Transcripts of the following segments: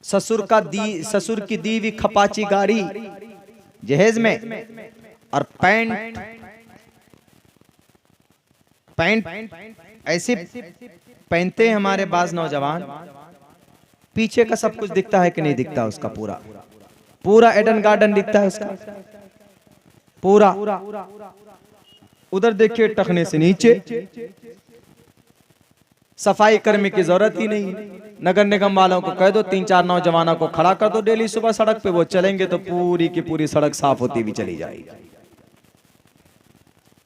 ससुर की दी हुई खपाची गाड़ी जहेज में, और पैंट ऐसे पहनते हैं हमारे बाज नौजवान। पीछे का सब कुछ दिखता है कि नहीं दिखता, उसका पूरा एडन गार्डन दिखता है उसका पूरा। उधर देखिए टखने से नीचे, सफाई कर्मी की जरूरत ही नहीं। नगर निगम वालों को कह दो 3-4 नौजवानों को खड़ा कर दो डेली सुबह सड़क पे, वो चलेंगे तो पूरी की पूरी सड़क साफ होती भी चली जाएगी।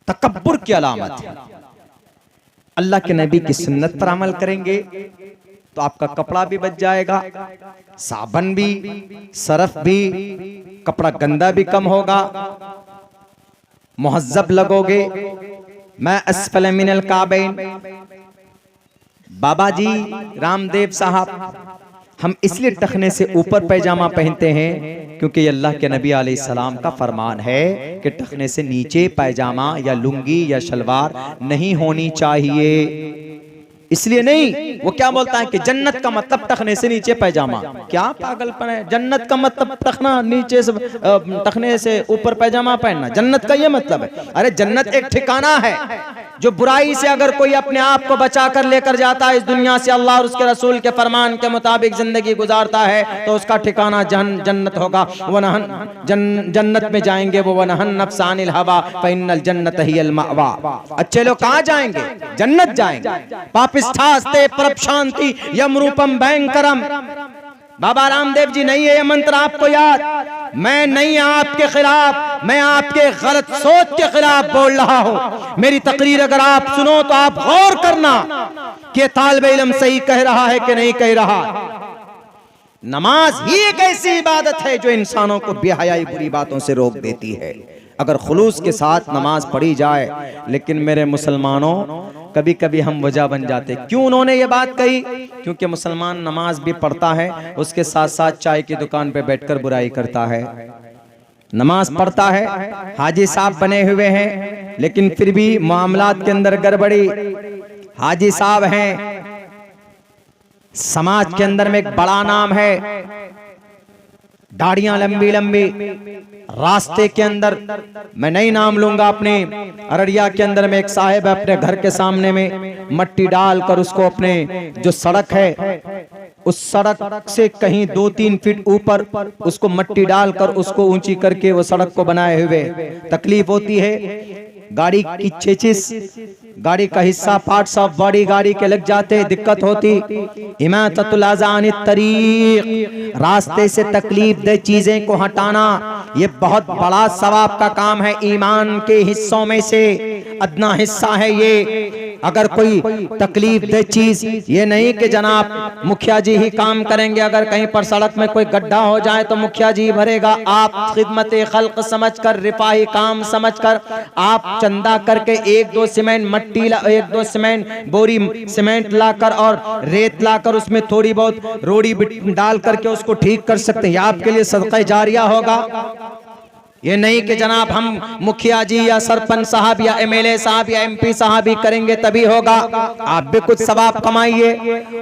तकब्बुर की अलामत है। अल्लाह के नबी की सुन्नत पर अमल करेंगे तो आपका कपड़ा भी बच जाएगा, साबन भी, सरफ भी, कपड़ा गंदा भी कम होगा, मुहज्जब लगोगे। मैं अस्फल मिनल काबैन, बाबा जी रामदेव साहब, हम इसलिए टखने से ऊपर पैजामा पहनते हैं क्योंकि अल्लाह के नबी अलैहिस्सलाम का फरमान है कि टखने से नीचे पैजामा या लुंगी या शलवार नहीं होनी चाहिए। इसलिए नहीं, वो क्या बोलता है कि जन्नत का मतलब टखने से नीचे पैजामा। क्या पागलपन है, जन्नत का मतलब टखना नीचे से टखने से ऊपर पैजामा पहनना, जन्नत का ये मतलब है? अरे जन्नत एक ठिकाना है, जो बुराई से अगर कोई अपने आप को बचा कर लेकर जाता है इस दुनिया से, अल्लाह और उसके रसूल के फरमान के मुताबिक जिंदगी गुजारता है, तो उसका ठिकाना जन्नत होगा। जन्नत में जाएंगे वो वनहन नफ्सानिल हवा फइन्नल जन्नत हियल मअवा। अच्छे लोग कहाँ जाएंगे? जन्नत जाएंगे। पापिष्ठास्ते परप शांति यमरूपम भयंकरम। बाबा रामदेव जी नहीं है ये मंत्र आपको याद? मैं नहीं आपके खिलाफ, मैं आपके गलत सोच के खिलाफ बोल रहा हूं। मेरी तकरीर अगर आप सुनो तो आप गौर करना कि तालिब इल्म सही कह रहा है कि नहीं कह रहा। नमाज ही एक ऐसी इबादत है जो इंसानों को बेहयाई बुरी बातों से रोक देती है अगर खुलूस के साथ नमाज पढ़ी जाए। लेकिन मेरे मुसलमानों, कभी कभी हम वजह बन जाते। क्यों उन्होंने ये बात कही? क्योंकि मुसलमान नमाज भी पढ़ता है, उसके साथ साथ चाय की दुकान पे बैठकर बुराई करता है। नमाज पढ़ता है, हाजी साहब बने हुए हैं, लेकिन फिर भी मामलात के अंदर गड़बड़ी। हाजी साहब हैं, समाज के अंदर में एक बड़ा नाम है, दाढ़ियां लंबी लंबी, रास्ते के अंदर, मैं नहीं नाम लूंगा, अपने अररिया के अंदर में एक साहिब है, अपने घर के सामने में मट्टी डालकर उसको अपने जो सड़क है उस सड़क से कहीं 2-3 फीट ऊपर उसको मट्टी डालकर उसको ऊंची करके वो सड़क को बनाए हुए। तकलीफ होती है, गाड़ी की चेचिस, गाड़ी का हिस्सा पार्ट्स ऑफ बॉडी गाड़ी के लग जाते, दिक्कत होती। इमाततुल अज़ानित तरीक, रास्ते से तकलीफ दे चीजें को हटाना, ये बहुत बड़ा सवाब का काम है। ईमान के हिस्सों में से अदना हिस्सा है ये। अगर कोई तकलीफ दे चीज, ये नहीं कि जनाब मुखिया जी ही काम करेंगे, अगर कहीं पर सड़क में कोई गड्ढा हो जाए तो मुखिया जी भरेगा। आप खिदमत खल्क समझकर, रिफाही काम समझकर आप चंदा करके 1-2 सीमेंट मट्टी 1-2 सीमेंट बोरी सीमेंट लाकर और रेत लाकर उसमें थोड़ी बहुत रोड़ी डाल करके उसको ठीक कर सकते हैं। आपके लिए सदका जारिया होगा। ये नहीं कि जनाब हम मुखिया जी या सरपंच साहब या एमएलए साहब या एमपी साहब ही करेंगे तभी होगा। आप भी कुछ सवाब कमाइए,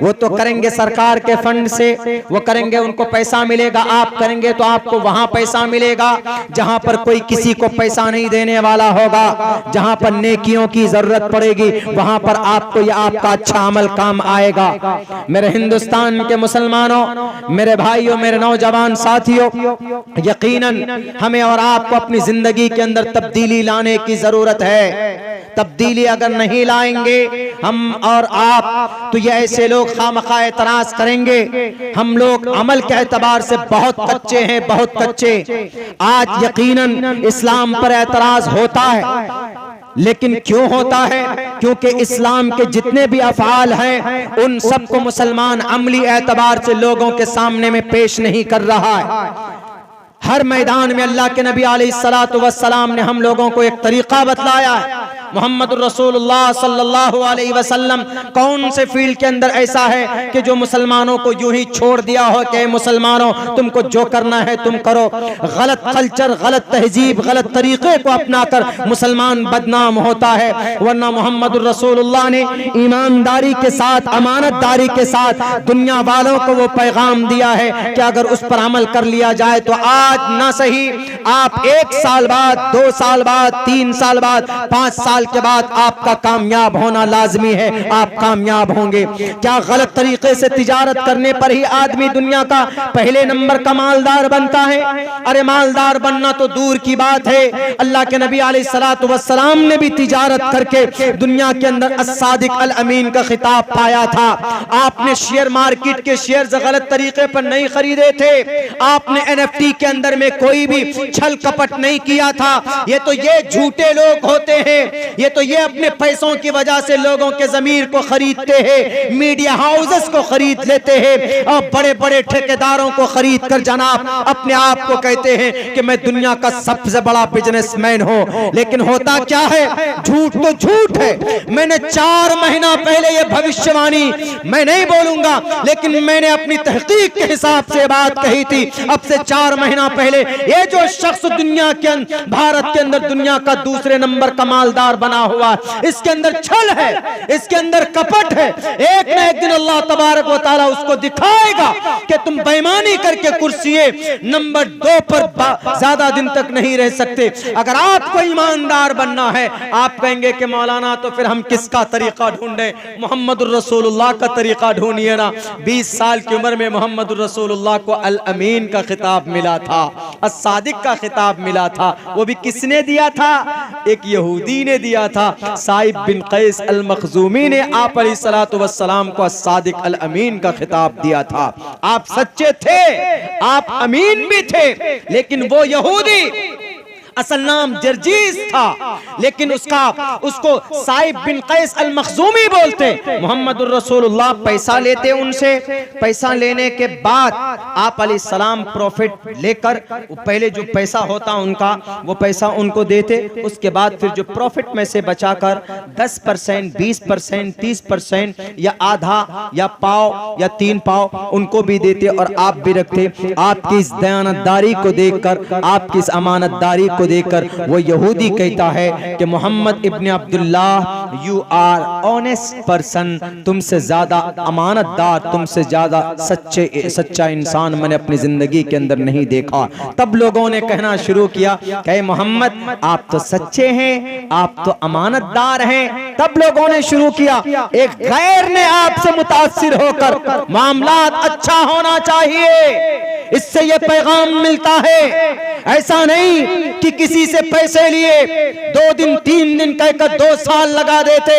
वो तो करेंगे सरकार के फंड से, वो करेंगे उनको पैसा मिलेगा। आप करेंगे तो आपको वहां पैसा मिलेगा जहां पर कोई किसी को पैसा नहीं देने वाला होगा। जहां पर नेकियों की जरूरत पड़ेगी वहां पर आपको या आपका अच्छा अमल काम आएगा। मेरे हिंदुस्तान के मुसलमानों, मेरे भाइयों, मेरे नौजवान साथियों, यकीनन हमें और आपको अपनी जिंदगी के अंदर तब्दीली लाने की जरूरत है। तब्दीली अगर नहीं लाएंगे हम और आप, तो ये ऐसे लोग खामखा एतराज करेंगे। हम लोग अमल के एतबार से बहुत कच्चे हैं, बहुत कच्चे। आज यकीनन इस्लाम पर एतराज होता है, लेकिन क्यों होता है? क्योंकि इस्लाम के जितने भी अफ़आल हैं उन सबको मुसलमान अमली एतबार से लोगों के सामने में पेश नहीं कर रहा है। हर मैदान में अल्लाह के नबी अलैहिस्सलातु वस्सलाम ने हम लोगों को एक तरीका बतलाया है। मोहम्मद रसूलुल्लाह सल्लल्लाहु अलैहि वसल्लम कौन से फील्ड के अंदर ऐसा है कि जो मुसलमानों को यूं ही छोड़ दिया हो कि मुसलमानों तुमको जो करना है तुम करो। गलत कल्चर, गलत तहजीब, गलत तरीके को अपनाकर मुसलमान बदनाम होता है। वरना मोहम्मद रसूलुल्लाह ने ईमानदारी के साथ, अमानतदारी के साथ दुनिया वालों को वो पैगाम दिया है कि अगर उस पर अमल कर लिया जाए तो आज ना सही, आप 1 साल बाद, 2 साल बाद, 3 साल बाद, 5 साल के बाद आपका कामयाब होना लाजमी है, आप कामयाब होंगे। क्या गलत तरीके से तिजारत करने पर ही आदमी दुनिया का पहले नंबर का मालदार बनता है? अरे मालदार बनना तो दूर की बात है, अल्लाह के नबी अलैहिस्सलातु वस्सलाम ने भी तिजारत करके दुनिया के अंदर अस्सादिक अल अमीन का खिताब पाया था। आपने शेयर मार्केट के शेयर्स गलत तरीके पर नहीं खरीदे थे, आपने NFT के अंदर में कोई भी छल कपट नहीं किया था। ये तो ये झूठे लोग होते हैं, ये तो ये अपने पैसों की वजह से लोगों के ज़मीर को खरीदते हैं, मीडिया हाउसेस को खरीद लेते हैं और बड़े बड़े ठेकेदारों को खरीद कर जनाब अपने आप को कहते हैं कि मैं दुनिया का सबसे बड़ा बिजनेसमैन हूं। लेकिन होता क्या है? झूठ तो झूठ है। मैंने 4 महीना पहले ये भविष्यवाणी मैं नहीं बोलूंगा, लेकिन मैंने अपनी तहकीक के हिसाब से बात कही थी। अब से 4 महीना पहले ये जो शख्स दुनिया के भारत के अंदर दुनिया का दूसरे नंबर का मालदार बना हुआ, इसके अंदर छल है, इसके अंदर कपट है। एक न एक दिन अल्लाह तबारक व तआला उसको दिखाएगा कि तुम बेईमानी करके कुर्सी नंबर 2 पर ज्यादा दिन तक नहीं रह सकते। अगर आपको ईमानदार बनना है, आप कहेंगे कि मौलाना तो फिर हम किसका तरीका ढूंढे? मोहम्मद रसूलुल्लाह का तरीका ढूंढिए ना। 20 साल की उम्र में मोहम्मद रसूलुल्लाह को अल अमीन का खिताब मिला था, अस्सादिक का खिताब मिला था। वो भी किसने दिया था? एक यहूदी ने दिया था। साइब बिन कैस अल मखजूमी ने आप अलैहिस्सलातु वस्सलाम को अस्सादिक अल अमीन का खिताब दिया था। आप सच्चे थे, आप अमीन भी थे, लेकिन वो यहूदी असल नाम जर्जीस था, लेकिन उसको साइब बिन कैस अल मखजूमी बोलते। मोहम्मद रसूलुल्लाह पैसा लेते उनसे, पैसा लेने के बाद आप अलैहिस्सलाम प्रॉफिट लेकर पहले जो पैसा होता उनका वो पैसा उनको देते, उसके बाद फिर जो प्रॉफिट में से बचाकर 10%, 20%, 30% या आधा या पाव या 3 पाव उनको भी देते और आप भी रखते। आपकी इस दयानतदारी को देखकर, आपकी इस अमानतदारी को देखकर वो यहूदी कहता है कि Muhammad ibn Abdullah you are honest person, तुमसे ज्यादा अमानतदार, तुमसे ज्यादा सच्चा इंसान मैंने अपनी जिंदगी के अंदर नहीं देखा। तब लोगों ने कहना शुरू किया कि मोहम्मद आप तो सच्चे हैं, आप तो अमानतदार हैं। तब लोगों ने शुरू किया, एक गैर ने आपसे मुतासिर होकर मामलात अच्छा होना चाहिए, इससे ये पैगाम मिलता है। ऐसा नहीं कि किसी से पैसे लिए 2 दिन 3 दिन कहकर 2 साल लगा देते।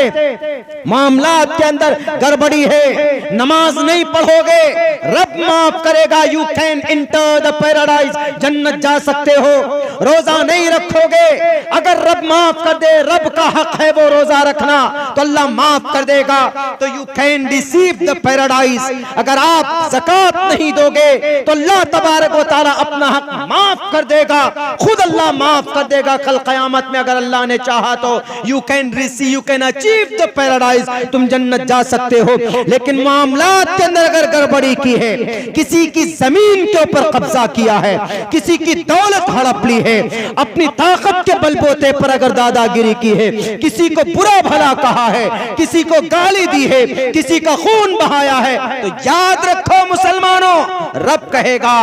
मामलात के अंदर गड़बड़ी है, नमाज नहीं पढ़ोगे रब माफ करेगा, you can enter the paradise, जन्नत जा सकते हो। रोजा नहीं रखोगे, अगर रब माफ कर दे, रब का हक है वो रोजा रखना, तो अल्लाह माफ कर देगा, तो you can receive the paradise. अगर आप ज़कात नहीं दोगे तो अल्लाह तबारक व तआला अपना हक माफ कर देगा, खुद अल्लाह माफ कर देगा कल क़यामत में। अगर अल्लाह ने चाहा तो you can receive, you can achieve the paradise, तुम जन्नत जा सकते हो। लेकिन मामलात के अंदर अगर गड़बड़ी की है, किसी की जमीन के ऊपर कब्जा किया है, किसी की दौलत हड़प ली है, अपनी ताकत के बलबूते पर अगर दादागिरी की है, किसी को बुरा भला कहा है, किसी को गाली दी है, किसी का खून बहाया है, तो याद रखो मुसलमानों, रब कहेगा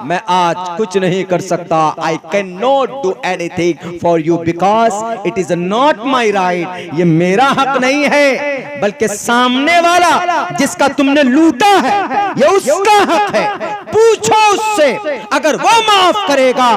मैं आज कुछ नहीं कर सकता, I can not do anything for you because it is not my right. ये मेरा हक नहीं है, बल्कि सामने वाला जिसका तुमने लूटा है ये उसका हक है। पूछो उससे, अगर वो माफ करेगा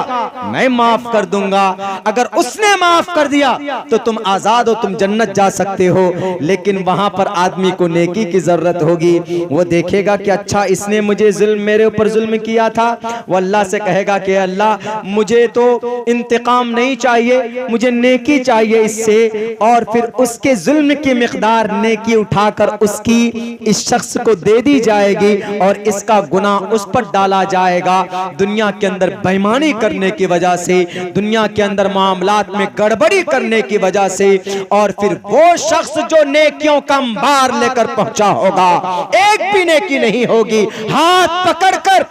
मैं माफ कर दूंगा, अगर उसने माफ कर दिया तो तुम आजाद हो, तुम जन्नत जा सकते हो। लेकिन वहां पर आदमी को नेकी की जरूरत होगी। वो देखेगा कि अच्छा इसने मुझे मेरे ऊपर जुल्म किया था, वो अल्लाह से कहेगा कि अल्लाह मुझे तो इंतकाम नहीं चाहिए, मुझे नेकी चाहिए इससे, और फिर उसके जुल्म की मिकदार नेकी उठाकर उसकी इस शख्स को दे दी जाएगी और इसका गुनाह उस पर डाला जाएगा दुनिया के अंदर बेईमानी करने की वजह से, दुनिया के अंदर मामलात में गड़बड़ी करने की वजह से, और फिर वो शख्स जो नेकियों का अंबार लेकर पहुंचा होगा, एक भी नेकी नहीं होगी, हाथ पकड़कर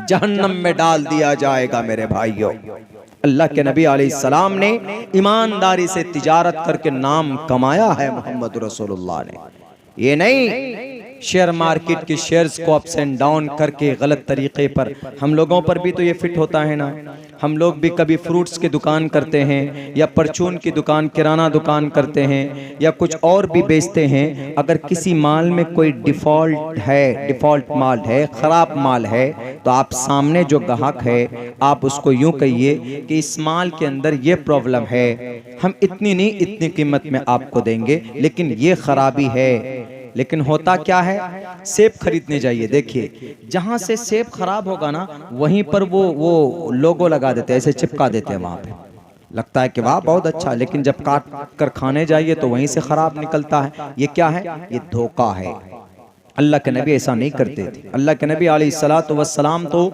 जहन्नम में डाल दिया जाएगा। मेरे भाइयों, अल्लाह के नबी अलैहिस्सलाम ने ईमानदारी से तिजारत करके नाम कमाया है मोहम्मद रसूलुल्लाह ने। ये नहीं शेयर मार्केट के शेयर्स को अप्स एंड डाउन करके गलत तरीके पर। हम लोगों पर भी तो ये फिट होता है ना, हम लोग भी कभी फ्रूट्स की दुकान करते हैं या परचून की दुकान, किराना दुकान करते हैं या कुछ और भी बेचते हैं। अगर किसी माल में कोई डिफॉल्ट माल है, खराब माल है, तो आप सामने जो ग्राहक है आप उसको यूं कहिए कि इस माल के अंदर ये प्रॉब्लम है, हम इतनी नहीं इतनी कीमत में आपको देंगे, लेकिन ये खराबी है। लेकिन होता क्या है, सेब खरीदने जाइए, देखिए जहां से सेब खराब होगा ना वहीं पर वो लोगो लगा देते हैं, ऐसे चिपका देते हैं वहां पे। लगता है कि वाह बहुत अच्छा, लेकिन जब काट कर खाने जाइए तो वहीं से खराब निकलता है। ये क्या है? ये धोखा है। अल्लाह के नबी ऐसा नहीं करते थे। अल्लाह के नबी अलैहिस्सलातु वस्सलाम तो,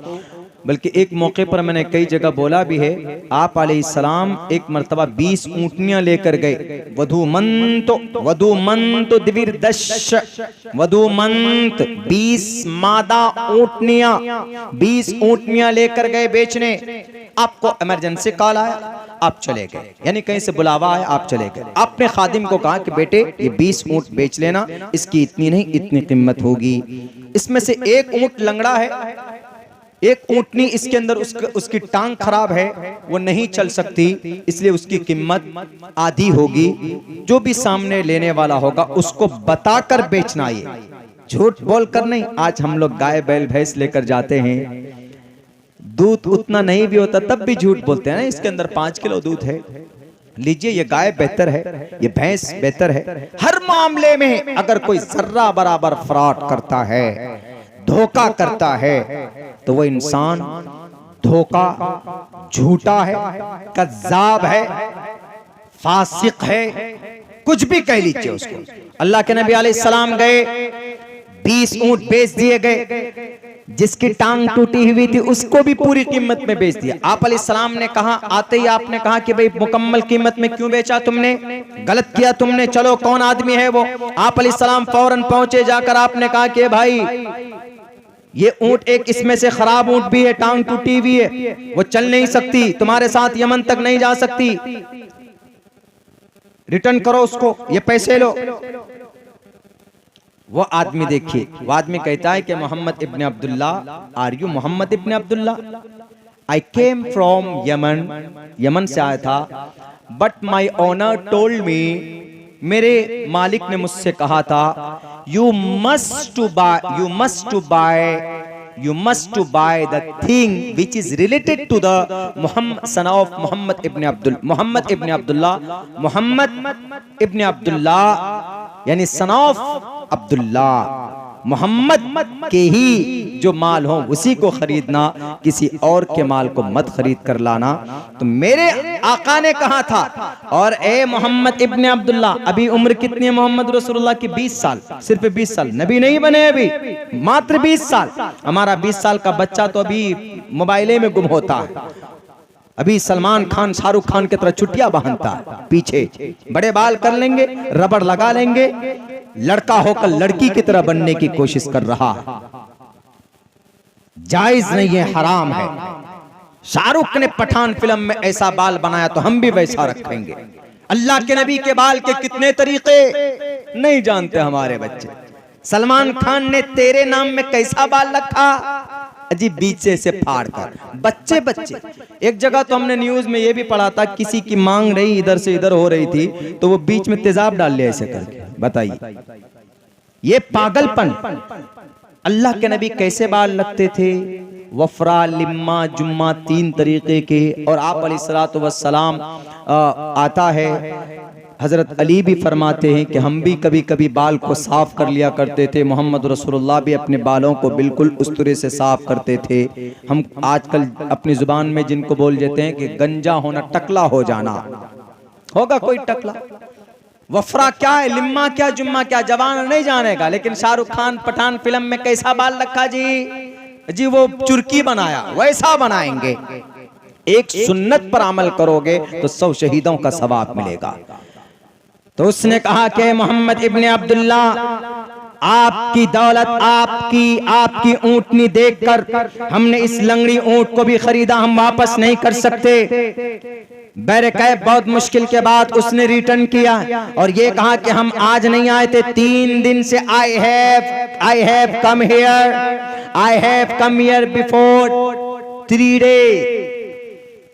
बल्कि एक मौके पर मैंने कई जगह बोला भी है, आप अलैहिस्सलाम एक मर्तबा 20 ऊँटनियां लेकर गए। वधूमंत दिविरदश, वधूमंत 20 मादा ऊँटनियां, 20 ऊँटनियां लेकर गए बेचने। आपको इमरजेंसी कॉल आया, आप चले गए, यानी कहीं से बुलावा आया, आप चले गए। आपने खादिम को कहा कि बेटे ये 20 ऊँट बेच लेना, इसकी इतनी नहीं इतनी कीमत होगी। इसमें से एक ऊँट लंगड़ा है, एक ऊँटनी इसके अंदर उसकी टांग खराब है, वो नहीं चल सकती, इसलिए उसकी कीमत आधी होगी। जो भी सामने लेने वाला होगा उसको बताकर बेचना, ये झूठ बोलकर नहीं। आज हम लोग गाय बैल भैंस लेकर जाते हैं, दूध उतना नहीं भी होता तब भी झूठ बोलते हैं ना, इसके अंदर 5 किलो दूध है, लीजिए ये गाय बेहतर है, ये भैंस बेहतर है। हर मामले में अगर कोई जर्रा बराबर फ्रॉड करता है, धोखा करता है, तो वो इंसान धोखा, झूठा है, कज़्ज़ाब है, फासिक है, कुछ भी कह लीजिए उसको। अल्लाह के नबी अलैहिस्सलाम गए, 20 ऊँट बेच दिए गए। जिसकी टांग टूटी हुई थी उसको भी पूरी कीमत में बेच दिया। आप अलैहिस्सलाम ने कहा, आते ही आपने कहा कि भाई मुकम्मल कीमत में क्यों बेचा तुमने, गलत किया तुमने, चलो कौन आदमी है वो। आप अलैहिस्सलाम फौरन पहुंचे, जाकर आपने कहा कि भाई ये ऊंट एक इसमें से खराब ऊंट भी है, टांग टूटी हुई है, वो चल नहीं सकती, तुम्हारे साथ यमन तक नहीं जा सकती, रिटर्न करो उसको, ये पैसे लो। वो आदमी देखिए, वो आदमी कहता है कि Muhammad ibn Abdullah, are you Muhammad ibn Abdullah? I came from Yemen, Yemen से आया था, but my owner told me, मेरे मालिक ने मुझसे कहा था, you must to buy the thing which is related to the son of Muhammad ibn Abdullah, Muhammad ibn Abdullah यानी सन ऑफ अब्दुल्ला, मोहम्मद के ही जो माल हो उसी को खरीदना, किसी और के माल को मत खरीद कर लाना। तो मेरे आका ने कहा था, और ए मोहम्मद इब्न अब्दुल्ला, अभी उम्र कितनी है मोहम्मद रसूलुल्लाह की? 20 साल, सिर्फ 20 साल, नबी नहीं बने अभी, मात्र 20 साल। हमारा 20 साल का बच्चा तो अभी मोबाइले में गुम होता है, अभी सलमान खान शाहरुख खान की तरह छुट्टियां बांधता, पीछे बड़े बाल कर लेंगे, रबड़ लगा लेंगे, लड़का होकर लड़की की तरह बनने की कोशिश कर रहा है। जायज नहीं है, हराम है। शाहरुख ने पठान फिल्म में ऐसा बाल बनाया तो हम भी वैसा रखेंगे। अल्लाह के नबी के बाल के कितने तरीके नहीं जानते हमारे बच्चे। सलमान खान ने तेरे नाम में कैसा बाल रखा, अजी बीच से फाड़ कर। बच्चे एक जगह तो हमने न्यूज में ये भी पढ़ा था, किसी की मांग रही इधर से इधर हो रही थी तो वो बीच में तेजाब डाल लिया ऐसे करके। बताइए ये पागलपन। अल्लाह के नबी कैसे बाल रखते थे? वफरा, लिम्मा, जुम्मा, 3 तरीके के। और आप अलैहिस्सलातु वस्सलाम आता है, हजरत अली भी फरमाते हैं कि हम भी कभी कभी बाल को साफ कर लिया करते थे। मोहम्मद रसूलुल्लाह भी अपने बालों को बिल्कुल उस तरह से साफ करते थे। हम आजकल अपनी जुबान में जिनको बोल देते हैं कि गंजा होना, टकला हो जाना, होगा कोई टकला? वफरा क्या है, लिम्मा क्या, जुम्मा क्या, जवान नहीं जानेगा। लेकिन शाहरुख खान पठान फिल्म में कैसा बाल रखा जी? जी वो चुरकी बनाया, वैसा बनाएंगे। एक सुन्नत पर अमल करोगे तो 100 शहीदों का सवाब मिलेगा। तो उसने कहा कि मोहम्मद इब्ने अब्दुल्ला, आपकी दौलत, आपकी ऊंटनी देखकर हमने इस लंगड़ी ऊंट को भी खरीदा, हम वापस नहीं कर सकते। बैरकैब बहुत मुश्किल के बाद उसने रिटर्न किया और ये कहा कि हम आज नहीं आए थे, 3 दिन से I have come here before 3 days,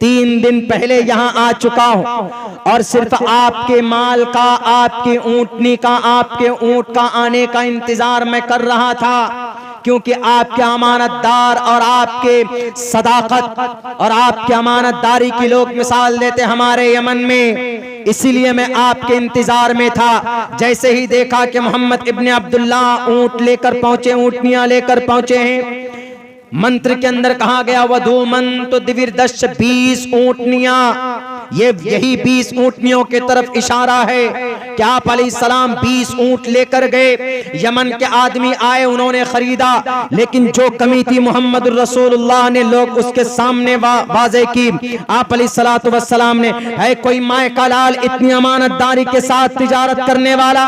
3 दिन पहले यहाँ आ चुका हूँ और सिर्फ आपके माल का, आपके ऊंटनी का, आपके ऊंट का आने का इंतजार मैं कर रहा था, क्योंकि आपके अमानतदार और आपके सदाकत और आपके अमानतदारी की लोग मिसाल देते हमारे यमन में, इसीलिए मैं आपके इंतजार में था। जैसे ही देखा कि मोहम्मद इब्ने अब्दुल्ला ऊंट लेकर पहुंचे, ऊंटनियां लेकर पहुंचे हैं, मंत्र के अंदर कहा गया वधूमन तो दिविरदश 20 ऊंटनियां, यही 20 ऊंटनियों के तरफ इशारा है कि आप अलैहिस्सलाम 20 ऊंट लेकर गए। यमन के आदमी आए, उन्होंने खरीदा, लेकिन जो कमी थी मोहम्मद रसूलुल्लाह ने लोग उसके सामने वाज़े की। आप अलैहिस्सलातु वस्सलाम ने, है कोई माए का लाल इतनी अमानतदारी के साथ तिजारत करने वाला?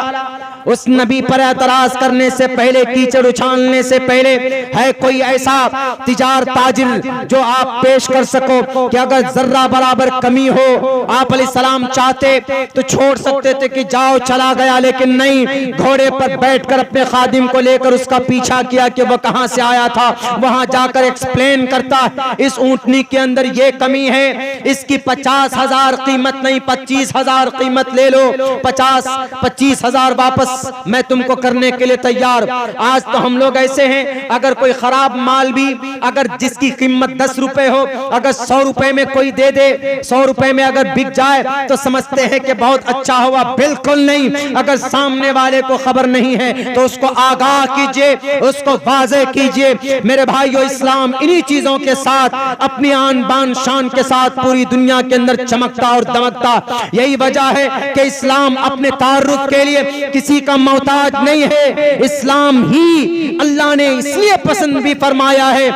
उस नबी पर एतराज करने से पहले, कीचड़ उछालने से पहले, है कोई ऐसा ताजिर जो आप पेश कर सको कि अगर जर्रा बराबर कमी हो, आप अलैहिस्सलाम चाहते तो छोड़ सकते थे कि जाओ चला गया, लेकिन नहीं, घोड़े पर बैठकर अपने खादिम को लेकर उसका पीछा किया कि वह कहां से आया था। वहां जाकर एक्सप्लेन करता है इस ऊंटनी के अंदर ये कमी है, इसकी 50,000 कीमत नहीं 25,000 कीमत ले लो, 25,000 वापस मैं तुमको करने के लिए तैयार। आज तो हम लोग ऐसे हैं, अगर कोई खराब माल भी, अगर जिसकी कीमत 10 रुपए हो, अगर 100 रुपए में कोई दे दे, 100 रुपए में अगर बिक जाए तो समझते हैं कि बहुत अच्छा हुआ। बिल्कुल नहीं, अगर सामने वाले को खबर नहीं है तो उसको आगाह कीजिए, उसको वाज़े कीजिए। मेरे भाइयों, इस्लाम इन्हीं चीजों के साथ, अपनी आन बान शान के साथ पूरी दुनिया के अंदर चमकता और दमकता। यही वजह है कि इस्लाम अपने तारुफ के लिए किसी का मोहताज नहीं है। इस्लाम ही अल्लाह ने इसलिए पसंद भी फरमाया है,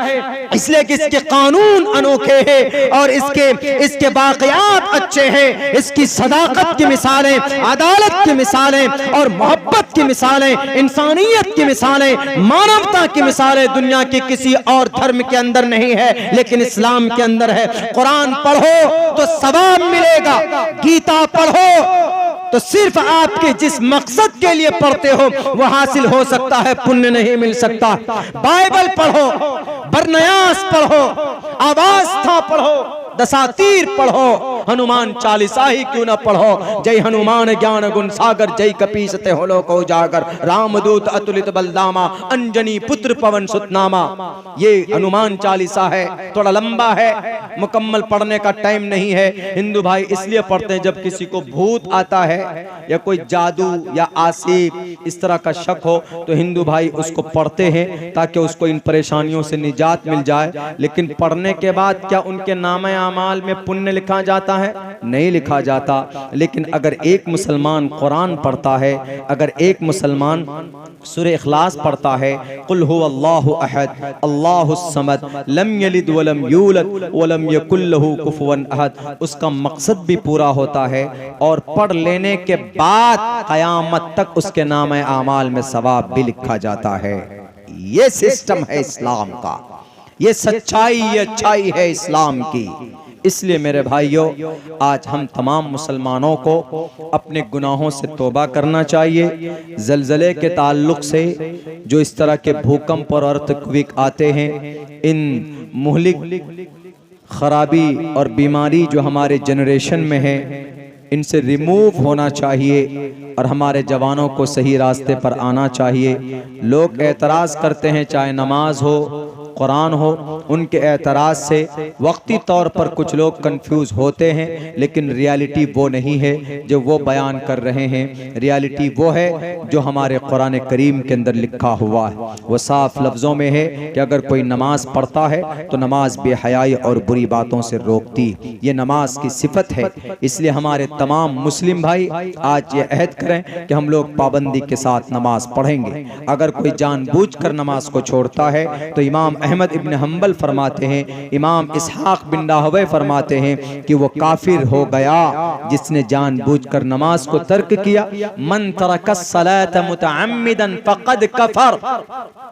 इसलिए कि इसके कानून अनोखे हैं और इसके वाक़यात अच्छे हैं। इसकी सदाकत की मिसालें, अदालत की मिसालें और मोहब्बत की मिसालें, इंसानियत की मिसालें, मानवता की मिसालें दुनिया के किसी और धर्म के अंदर नहीं है, लेकिन इस्लाम के अंदर है। कुरान पढ़ो तो सवाब मिलेगा, गीता पढ़ो तो सिर्फ आपके जिस मकसद के लिए पढ़ते हो वो हासिल हो सकता है, पुण्य नहीं मिल सकता। बाइबल पढ़ो, बरनयास पढ़ो, अवास्था पढ़ो, दसातीर पढ़ो, हनुमान चालीसा ही क्यों ना पढ़ो। जय हनुमान ज्ञान गुण सागर, जय कपीस ते होलो को जागर, रामदूत अतुलित बलदामा, अंजनी पुत्र पवन सुतनामा। ये हनुमान चालीसा है, थोड़ा लंबा है, मुकम्मल पढ़ने का टाइम नहीं है। हिंदू भाई इसलिए पढ़ते हैं जब किसी को भूत आता है या कोई जादू या आसिक इस तरह का शक हो तो हिंदू भाई उसको पढ़ते हैं ताकि उसको इन परेशानियों से निजात मिल जाए। लेकिन पढ़ने के बाद क्या उनके नामे आमाल में पुण्य लिखा जाता है? नहीं लिखा जाता। लेकिन अगर एक मुसलमान कुरान पढ़ता है, अगर एक मुसलमान सूरह इखलास पढ़ता है, कुल हुवल्लाहु अहद अल्लाहुस समद लम यलिद वलम यूलद वलम यकुल लहू कुफुवन अहद, उसका मकसद भी पूरा होता है और पढ़ लेने के बाद क़यामत तक उसके नामे आमाल में सवाब भी लिखा जाता है। ये सिस्टम है इस्लाम का, ये सच्चाई, ये अच्छाई है इस्लाम की। इसलिए मेरे भाइयों, आज हम तमाम मुसलमानों को अपने गुनाहों से तौबा करना चाहिए। ज़लज़ले के ताल्लुक से जो इस तरह के भूकंप और अर्थक्वेक आते हैं, इन मुहलिक खराबी और बीमारी जो हमारे जनरेशन में है, इनसे रिमूव होना चाहिए और हमारे जवानों को सही रास्ते पर आना चाहिए। लोग एतराज़ करते हैं, चाहे नमाज हो, कुरान हो, उनके एतराज़ से वक्ती तौर पर कुछ लोग कंफ्यूज होते हैं, लेकिन रियलिटी वो नहीं है जो वो बयान कर रहे हैं। रियलिटी वो है जो हमारे कुरान करीम के अंदर लिखा हुआ है। वो साफ लफ्ज़ों में है कि अगर कोई नमाज पढ़ता है तो नमाज बेहयाई और बुरी बातों से रोकती, ये नमाज की सिफत है। इसलिए हमारे तमाम मुस्लिम भाई आज ये अहद करें कि हम लोग पाबंदी के साथ नमाज पढ़ेंगे। अगर कोई जानबूझकर नमाज को छोड़ता है तो इमाम अहमद इब्न हम्बल फरमाते हैं, इमाम इसहाक बिन राहवे फरमाते हैं कि वो काफिर हो गया जिसने जानबूझकर नमाज को तर्क किया। मन तरक सलात मुतअम्मिदन फक़द कफर।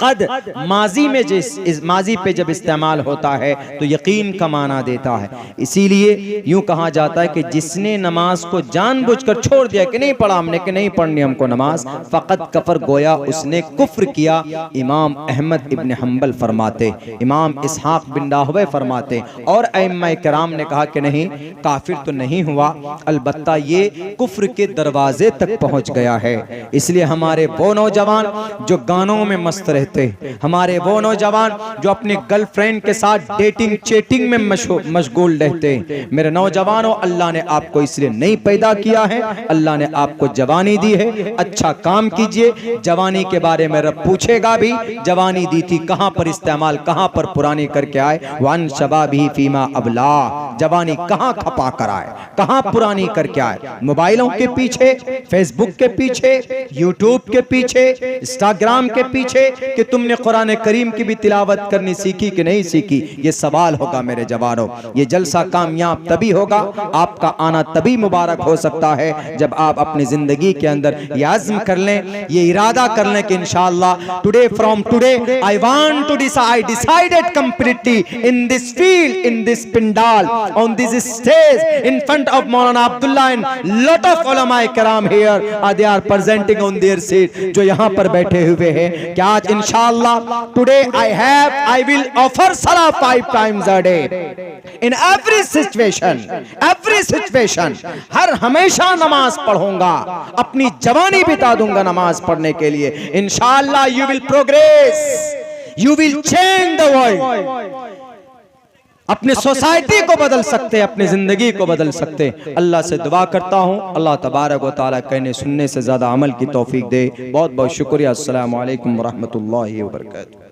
कद माजी में जिस माजी पे जब इस्तेमाल होता है तो यकीन का माना देता है। इसीलिए यूं कहा जाता है कि जिसने नमाज को जानबूझकर छोड़ दिया कि नहीं पढ़ा हमने, कि नहीं पढ़नी हमको नमाज, फक़द कफर, गोया उसने कुफ्र किया। इमाम अहमद इब्न हम्बल फरमाते, इमाम इसहाक बिन राहवे फरमाते और अइम्मा किराम ने कहा कि नहीं, काफिर तो नहीं हुआ, अलबत्ता ये कुफ्र के दरवाजे तक पहुंच गया है। इसलिए हमारे वो नौजवान जो गानों में मस्त रहते, हमारे वो नौजवान जो अपनी गर्लफ्रेंड के साथ डेटिंग चैटिंग में मशगूल रहते, मेरे नौजवानों, अल्लाह ने आपको इसलिए नहीं पैदा किया है, अल्लाह ने आपको जवानी दी है, अच्छा काम कीजिए। जवानी के बारे में रब पूछेगा भी, जवानी दी थी कहां पर इस्तेमाल, कहां पर पुरानी करके आए। वन शबाबी फीमा अबला, जवानी कहां खपा कर आए, कहां पुरानी करके आए। मोबाइलों के पीछे, फेसबुक के पीछे, यूट्यूब के पीछे, इंस्टाग्राम के पीछे कि तुमने कुरान करीम की भी तिलावत करनी सीखी कि नहीं सीखी। ये सवाल होगा मेरे जवानों। ये जलसा कामयाब तभी होगा, आपका आना तभी मुबारक हो सकता है जब आप अपनी जिंदगी के अंदर ये अज़्म कर लें, ये इरादा कर लें कि इंशाअल्लाह today from today I want to decide, decided completely in this field, in this pandal, on this stage in front of Maulana Abdullah and lot of उलमाए किराम here they are presenting on their seat, जो यहाँ पर बैठे हुए हैं कि आज इंशाअल्लाह टुडे आई विल ऑफर सलाह 5 times a day in every situation, हर हमेशा नमाज पढ़ूंगा, अपनी जवानी बिता दूंगा नमाज पढ़ने के लिए। इंशाअल्लाह you will progress, you will change the world. अपने सोसाइटी को बदल सकते, अपनी जिंदगी को बदल सकते। अल्लाह से दुआ करता हूँ अल्लाह तबारक व तआला कहने सुनने से ज्यादा अमल की तौफीक दे। बहुत बहुत शुक्रिया। अस्सलामु अलैकुम व रहमतुल्लाहि व बरकातहू।